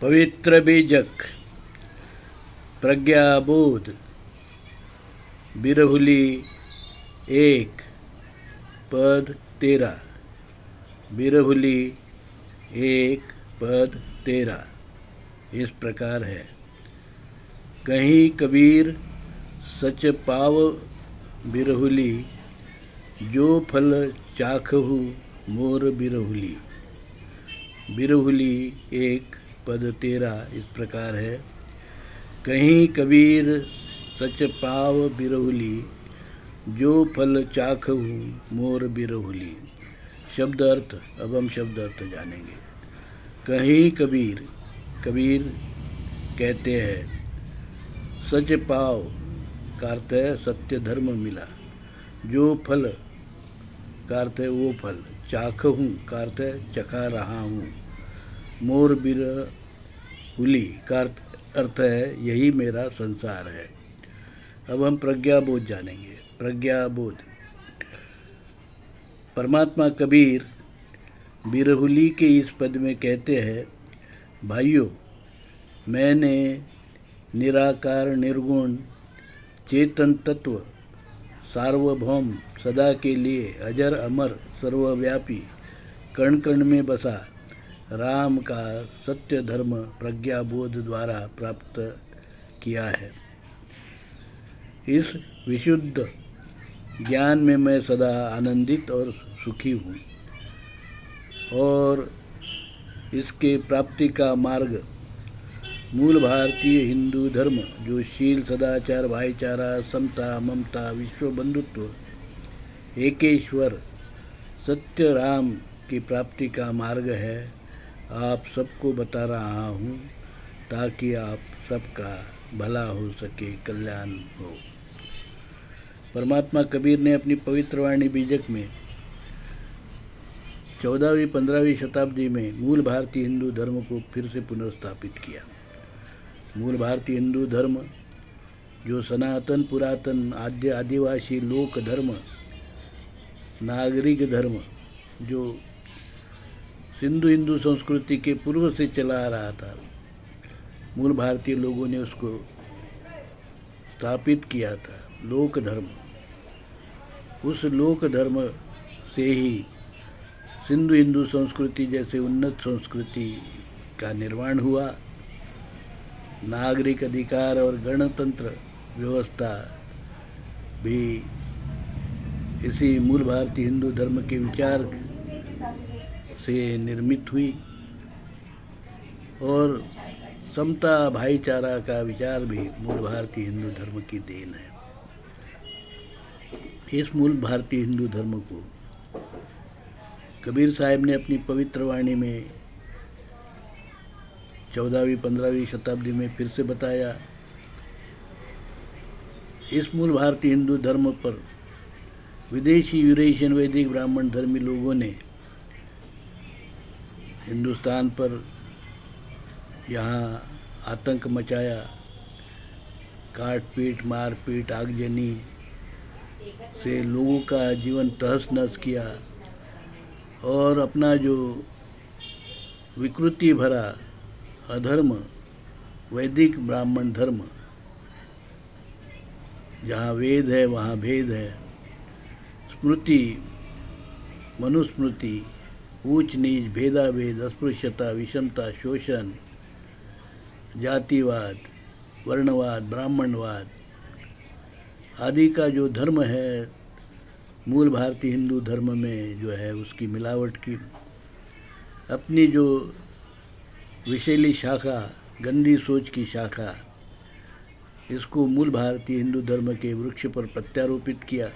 पवित्र बीजक प्रज्ञाबोध बिरहुली 1 पद 13। बिरहुली 1 पद 13 इस प्रकार है। कहीं कबीर सच पाव बिरहुली, जो फल चाखहु मोर बिरहुली। बिरहुली 1 पद 13 इस प्रकार है। कहीं कबीर सच पाव बिरहुली, जो फल चाखहु मोर बिरहुली। शब्द अर्थ। अब हम शब्द अर्थ जानेंगे। कहीं कबीर, कबीर कहते हैं, सच पाव का अर्थ है सत्य धर्म मिला, जो फल का अर्थ है वो फल, चाखहूँ का अर्थ है चखा रहा हूँ, मोर बिरहुली का अर्थ है यही मेरा संसार है। अब हम प्रज्ञाबोध जानेंगे। प्रज्ञाबोध। परमात्मा कबीर बिरहुली के इस पद में कहते हैं, भाइयों, मैंने निराकार निर्गुण चेतन तत्व सार्वभौम सदा के लिए अजर अमर सर्वव्यापी कण कण में बसा राम का सत्य धर्म प्रज्ञाबोध द्वारा प्राप्त किया है। इस विशुद्ध ज्ञान में मैं सदा आनंदित और सुखी हूँ और इसके प्राप्ति का मार्ग मूल भारतीय हिंदू धर्म, जो शील सदाचार भाईचारा समता ममता विश्व बंधुत्व एकेश्वर सत्य राम की प्राप्ति का मार्ग है, आप सबको बता रहा हूँ ताकि आप सबका भला हो सके, कल्याण हो। परमात्मा कबीर ने अपनी पवित्र वाणी बीजक में 14वीं-15वीं शताब्दी में मूल भारतीय हिंदू धर्म को फिर से पुनर्स्थापित किया। मूल भारतीय हिंदू धर्म, जो सनातन पुरातन आद्य आदिवासी लोक धर्म, नागरिक धर्म, जो सिंधु हिंदू संस्कृति के पूर्व से चला आ रहा था, मूल भारतीय लोगों ने उसको स्थापित किया था, लोक धर्म। उस लोक धर्म से ही सिंधु हिंदू संस्कृति जैसे उन्नत संस्कृति का निर्माण हुआ। नागरिक अधिकार और गणतंत्र व्यवस्था भी इसी मूल भारतीय हिंदू धर्म के विचार से निर्मित हुई और समता भाईचारा का विचार भी मूल भारतीय हिंदू धर्म की देन है। इस मूल भारतीय हिंदू धर्म को कबीर साहब ने अपनी पवित्र वाणी में 14वीं-15वीं शताब्दी में फिर से बताया। इस मूल भारतीय हिंदू धर्म पर विदेशी यूरेशियन वैदिक ब्राह्मण धर्मी लोगों ने हिंदुस्तान पर यहाँ आतंक मचाया, काट पीट मारपीट आगजनी से लोगों का जीवन तहस नहस किया और अपना जो विकृति भरा अधर्म वैदिक ब्राह्मण धर्म, जहाँ वेद है वहाँ भेद है, स्मृति मनुस्मृति ऊंच नीच भेदाभेद अस्पृश्यता विषमता शोषण जातिवाद वर्णवाद ब्राह्मणवाद आदि का जो धर्म है, मूल भारतीय हिंदू धर्म में जो है उसकी मिलावट की अपनी जो विषैली शाखा, गंदी सोच की शाखा, इसको मूल भारतीय हिंदू धर्म के वृक्ष पर प्रत्यारोपित किया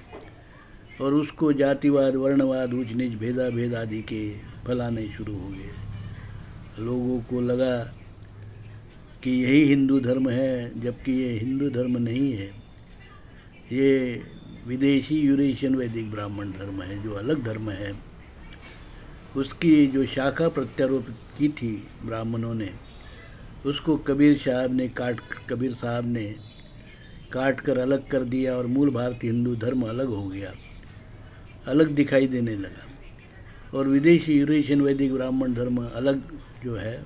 और उसको जातिवाद वर्णवाद ऊंच नीच भेदाभेद आदि के फैलाने शुरू हो गए। लोगों को लगा कि यही हिंदू धर्म है, जबकि ये हिंदू धर्म नहीं है, ये विदेशी यूरेशियन वैदिक ब्राह्मण धर्म है, जो अलग धर्म है। उसकी जो शाखा प्रत्यारोपित की थी ब्राह्मणों ने, उसको कबीर साहब ने काट कर अलग कर दिया और मूल भारतीय हिंदू धर्म अलग हो गया, अलग दिखाई देने लगा और विदेशी यूरेशियन वैदिक ब्राह्मण धर्म अलग जो है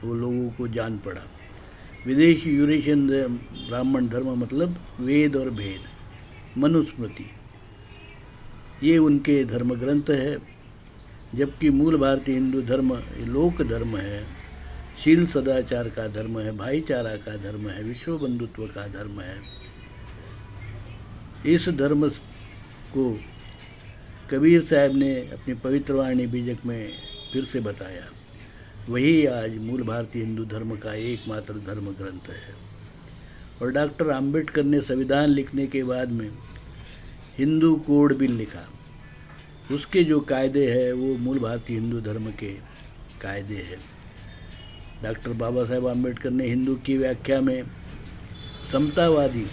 वो लोगों को जान पड़ा। विदेशी यूरेशियन ब्राह्मण धर्म मतलब वेद और भेद, मनुस्मृति, ये उनके धर्म ग्रंथ है। जबकि मूल भारतीय हिंदू धर्म लोक धर्म है, शील सदाचार का धर्म है, भाईचारा का धर्म है, विश्व बंधुत्व का धर्म है। इस धर्म को कबीर साहब ने अपनी पवित्र वाणी बीजक में फिर से बताया। वही आज मूल भारतीय हिंदू धर्म का एकमात्र धर्म ग्रंथ है। और डॉक्टर आम्बेडकर ने संविधान लिखने के बाद में हिंदू कोड बिल लिखा। उसके जो कायदे हैं वो मूल भारतीय हिंदू धर्म के कायदे हैं। डॉक्टर बाबा साहेब आम्बेडकर ने हिंदू की व्याख्या में समतावादी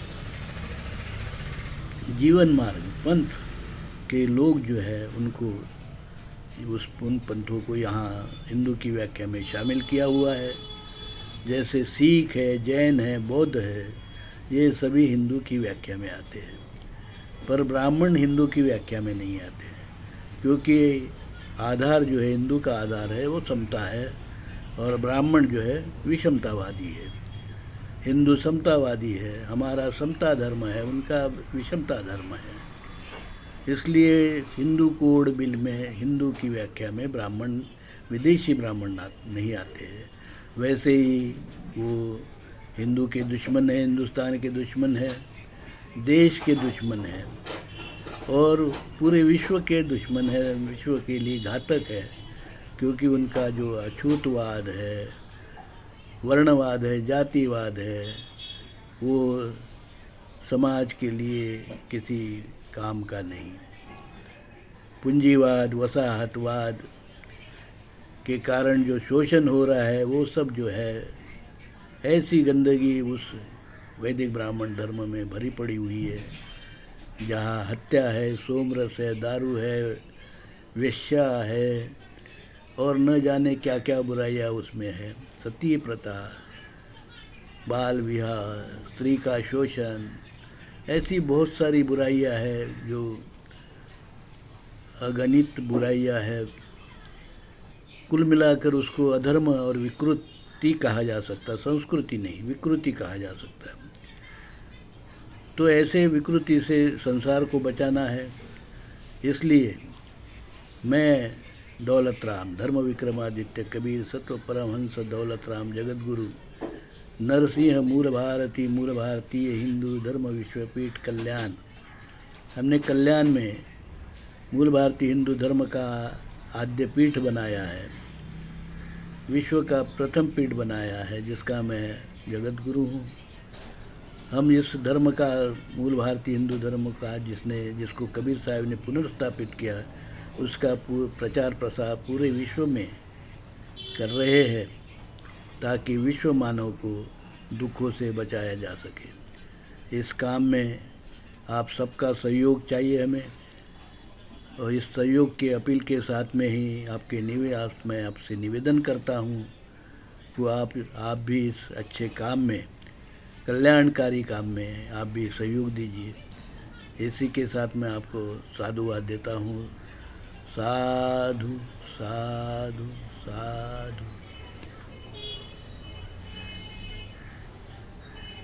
जीवन मार्ग पंथ के लोग जो है उनको उन पंथों को यहाँ हिंदू की व्याख्या में शामिल किया हुआ है। जैसे सिख है, जैन है, बौद्ध है, ये सभी हिंदू की व्याख्या में आते हैं। पर ब्राह्मण हिंदू की व्याख्या में नहीं आते हैं, क्योंकि आधार जो है हिंदू का आधार है वो समता है और ब्राह्मण जो है विषमतावादी है। हिंदू समतावादी है, हमारा समता धर्म है, उनका विषमता धर्म है। इसलिए हिंदू कोड बिल में हिंदू की व्याख्या में ब्राह्मण, विदेशी ब्राह्मण नहीं आते हैं। वैसे ही वो हिंदू के दुश्मन है, हिंदुस्तान के दुश्मन है, देश के दुश्मन है और पूरे विश्व के दुश्मन है, विश्व के लिए घातक है। क्योंकि उनका जो अछूतवाद है, वर्णवाद है, जातिवाद है, वो समाज के लिए किसी काम का नहीं। पूंजीवाद, वसाहतवाद के कारण जो शोषण हो रहा है वो सब जो है ऐसी गंदगी उस वैदिक ब्राह्मण धर्म में भरी पड़ी हुई है, जहाँ हत्या है, सोमरस है, दारू है, वेश्या है और न जाने क्या क्या बुराइयाँ उसमें है। सती प्रथा, बाल विवाह, स्त्री का शोषण, ऐसी बहुत सारी बुराइयाँ हैं जो अगणित बुराइयाँ हैं। कुल मिलाकर उसको अधर्म और विकृति कहा जा सकता, संस्कृति नहीं, विकृति कहा जा सकता है। तो ऐसे विकृति से संसार को बचाना है। इसलिए मैं दौलत राम, धर्म विक्रमादित्य कबीर, सत्व परमहंस दौलत राम, जगत गुरु नरसिंह, मूल भारतीय हिंदू धर्म विश्वपीठ कल्याण, हमने कल्याण में मूल भारतीय हिंदू धर्म का आद्य पीठ बनाया है, विश्व का प्रथम पीठ बनाया है, जिसका मैं जगत गुरु हूँ। हम इस धर्म का, मूल भारतीय हिंदू धर्म का जिसको कबीर साहब ने पुनर्स्थापित किया, उसका प्रचार प्रसार पूरे विश्व में कर रहे हैं, ताकि विश्व मानव को दुखों से बचाया जा सके। इस काम में आप सबका सहयोग चाहिए हमें, और इस सहयोग के अपील के साथ में ही मैं आपसे निवेदन करता हूँ कि आप भी इस अच्छे काम में, कल्याणकारी काम में आप भी सहयोग दीजिए। इसी के साथ मैं आपको साधुवाद देता हूँ। साधु साधु साधु।